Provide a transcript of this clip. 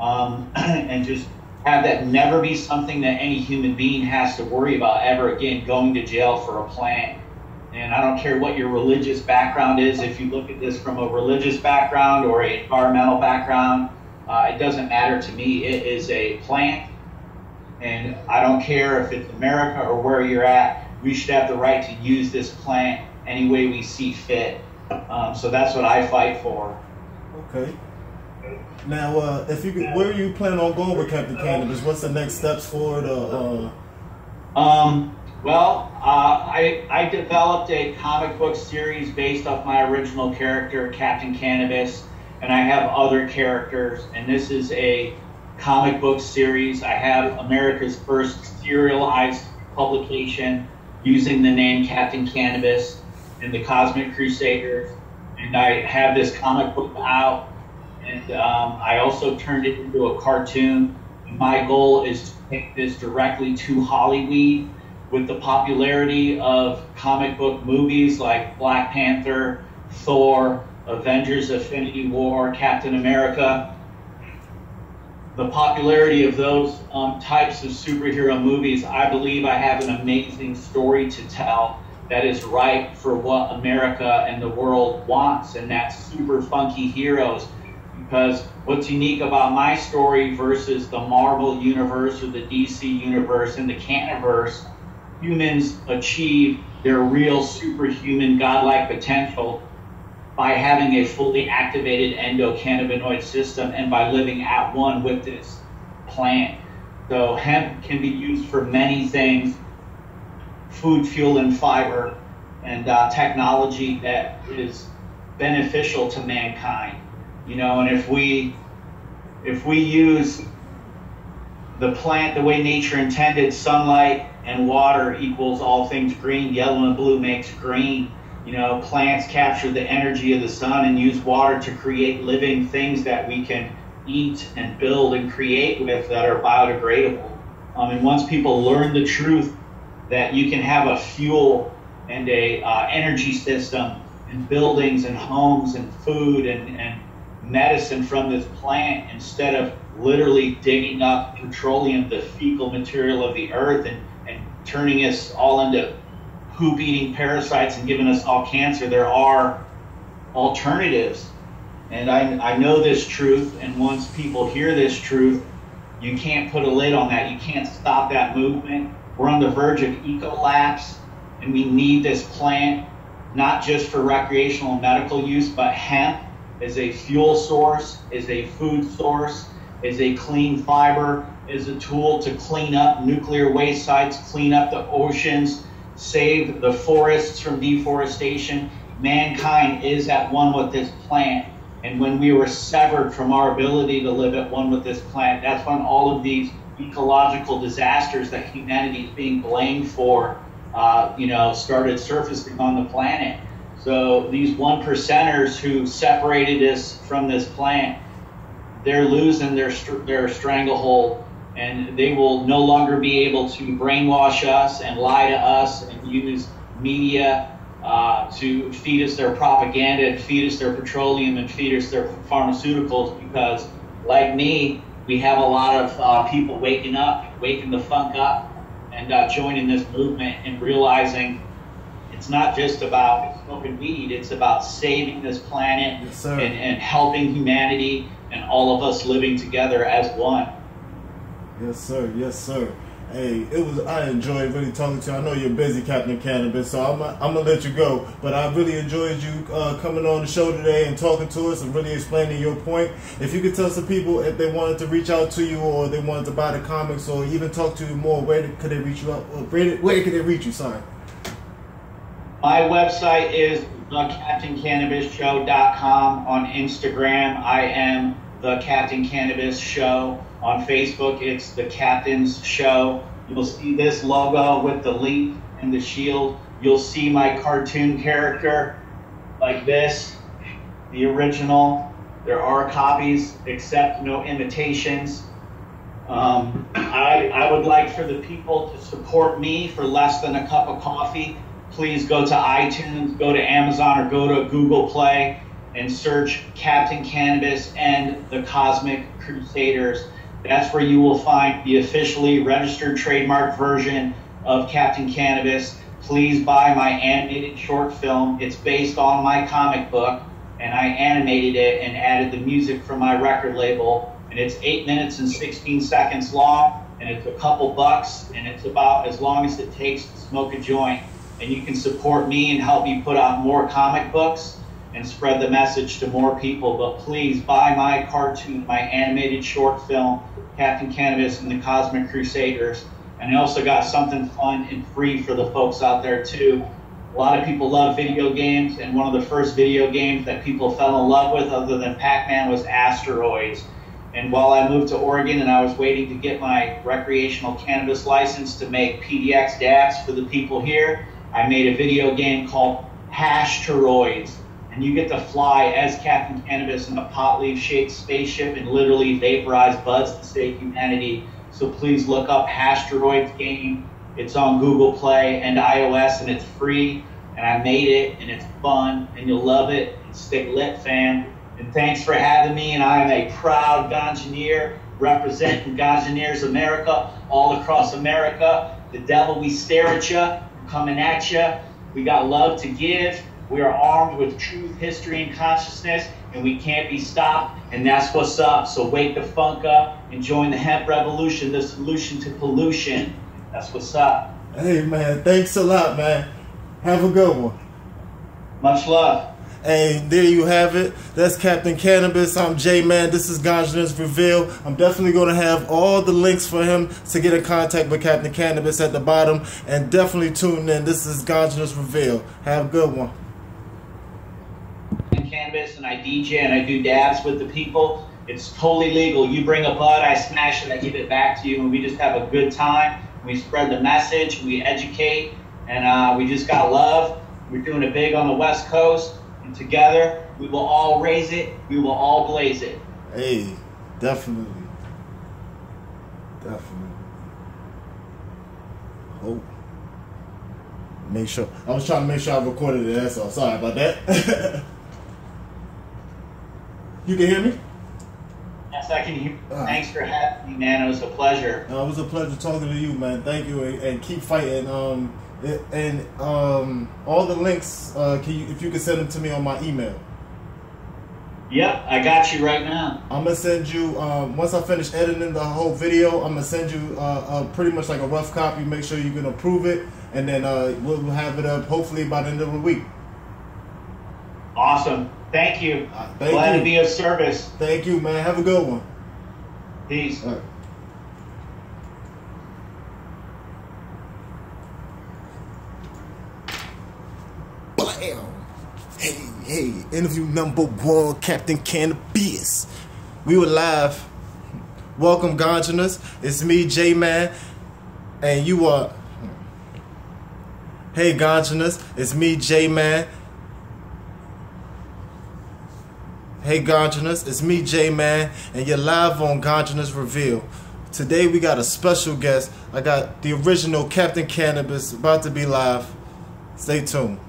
and just have that never be something that any human being has to worry about ever again, going to jail for a plant. And I don't care what your religious background is. If you look at this from a religious background or an environmental background, it doesn't matter to me. It is a plant. And I don't care if it's America or where you're at. We should have the right to use this plant any way we see fit. So that's what I fight for. Okay. Now, if you could, where you plan on going with Captain Cannabis? What's the next steps for it? Well, I developed a comic book series based off my original character, Captain Cannabis, and I have other characters, and this is a comic book series. I have America's first serialized publication using the name Captain Cannabis and the Cosmic Crusaders, and I have this comic book out, and I also turned it into a cartoon. My goal is to take this directly to Hollywood. With the popularity of comic book movies like Black Panther, Thor, Avengers, Infinity War, Captain America, the popularity of those types of superhero movies, I believe I have an amazing story to tell that is right for what America and the world wants, and that's super funky heroes. Because what's unique about my story versus the Marvel universe or the DC universe and the Canniverse, humans achieve their real superhuman godlike potential by having a fully activated endocannabinoid system and by living at one with this plant. So hemp can be used for many things: food, fuel, and fiber, and technology that is beneficial to mankind. You know, and if we use the plant the way nature intended, sunlight and water equals all things green. Yellow and blue makes green. You know, plants capture the energy of the sun and use water to create living things that we can eat and build and create with that are biodegradable. And once people learn the truth that you can have a fuel and a energy system and buildings and homes and food and medicine from this plant, instead of literally digging up petroleum, the fecal material of the earth, and turning us all into poop-eating parasites and giving us all cancer, there are alternatives. And I know this truth, and once people hear this truth, you can't put a lid on that. You can't stop that movement. We're on the verge of ecolapse, and we need this plant, not just for recreational and medical use, but hemp as a fuel source, as a food source, as a clean fiber, as a tool to clean up nuclear waste sites, clean up the oceans, save the forests from deforestation. Mankind is at one with this plant. And when we were severed from our ability to live at one with this plant, that's when all of these ecological disasters that humanity is being blamed for, started surfacing on the planet. So these 1%ers who separated us from this plant, they're losing their stranglehold, and they will no longer be able to brainwash us and lie to us and use media to feed us their propaganda and feed us their petroleum and feed us their pharmaceuticals, because like me, we have a lot of people waking the funk up and joining this movement and realizing it's not just about smoking weed, it's about saving this planet. Yes, and helping humanity and all of us living together as one. Yes, sir. Yes, sir. Hey, I enjoyed really talking to you. I know you're busy, Captain Cannabis, so I'm gonna let you go. But I really enjoyed you coming on the show today and talking to us and really explaining your point. If you could tell some people if they wanted to reach out to you or they wanted to buy the comics or even talk to you more, where could they reach you out? Where could they reach you? Sorry. My website is thecaptaincannabisshow.com. On Instagram, I am The Captain Cannabis Show. On Facebook, it's The Captain's Show. You'll see this logo with the leaf and the shield. You'll see my cartoon character like this, the original. There are copies, except no imitations. I would like for the people to support me for less than a cup of coffee. Please go to iTunes, go to Amazon, or go to Google Play and search Captain Cannabis and the Cosmic Crusaders. That's where you will find the officially registered trademark version of Captain Cannabis. Please buy my animated short film. It's based on my comic book, and I animated it and added the music from my record label. And it's 8 minutes and 16 seconds long, and it's a couple bucks, and it's about as long as it takes to smoke a joint. And you can support me and help me put out more comic books and spread the message to more people. But please buy my cartoon, my animated short film, Captain Cannabis and the Cosmic Crusaders. And I also got something fun and free for the folks out there too. A lot of people love video games, and one of the first video games that people fell in love with other than Pac-Man was Asteroids. And while I moved to Oregon and I was waiting to get my recreational cannabis license to make PDX dabs for the people here, I made a video game called Hashteroids. And you get to fly as Captain Cannabis in a pot leaf shaped spaceship and literally vaporize buds to save humanity. So please look up Hashteroids game. It's on Google Play and iOS, and it's free. And I made it, and it's fun, and you'll love it. And stay lit, fam. And thanks for having me. And I am a proud Ganjaneer, representing Ganjaneers America all across America. The devil, we stare at ya, coming at ya. We got love to give. We are armed with truth, history, and consciousness, and we can't be stopped, and that's what's up. So wake the funk up and join the hemp revolution, the solution to pollution. That's what's up. Hey, man, thanks a lot, man. Have a good one. Much love. Hey, there you have it. That's Captain Cannabis. I'm J-Man. This is Ganjaneers Reveal. I'm definitely going to have all the links for him to get in contact with Captain Cannabis at the bottom, and definitely tune in. This is Ganjaneers Reveal. Have a good one. Cannabis, and I DJ and I do dabs with the people. It's totally legal. You bring a bud, I smash it, I give it back to you, and we just have a good time. We spread the message, we educate, and we just got love. We're doing it big on the West Coast, and together we will all raise it, we will all blaze it. Hey, definitely. Oh. Make sure. I was trying to make sure I recorded it, that's all. Sorry about that. You can hear me? Yes, I can hear you. Thanks for having me, man. It was a pleasure. It was a pleasure talking to you, man. Thank you, and keep fighting. And all the links, if you can send them to me on my email. Yep, I got you right now. I'm gonna send you once I finish editing the whole video. I'm gonna send you pretty much like a rough copy. Make sure you can approve it, and then we'll have it up hopefully by the end of the week. Awesome. Thank you. Glad to be of service. Thank you, man. Have a good one. Peace. All right. Bam. Hey, interview number 1, Captain Cannabis. We were live. Welcome, Ganjaneers. It's me, J-Man, and you are... Hey, Ganjaneers. It's me, J-Man. Hey Ganjaneers, it's me J-Man, and you're live on Ganjaneers Reveal. Today we got a special guest. I got the original Captain Cannabis about to be live. Stay tuned.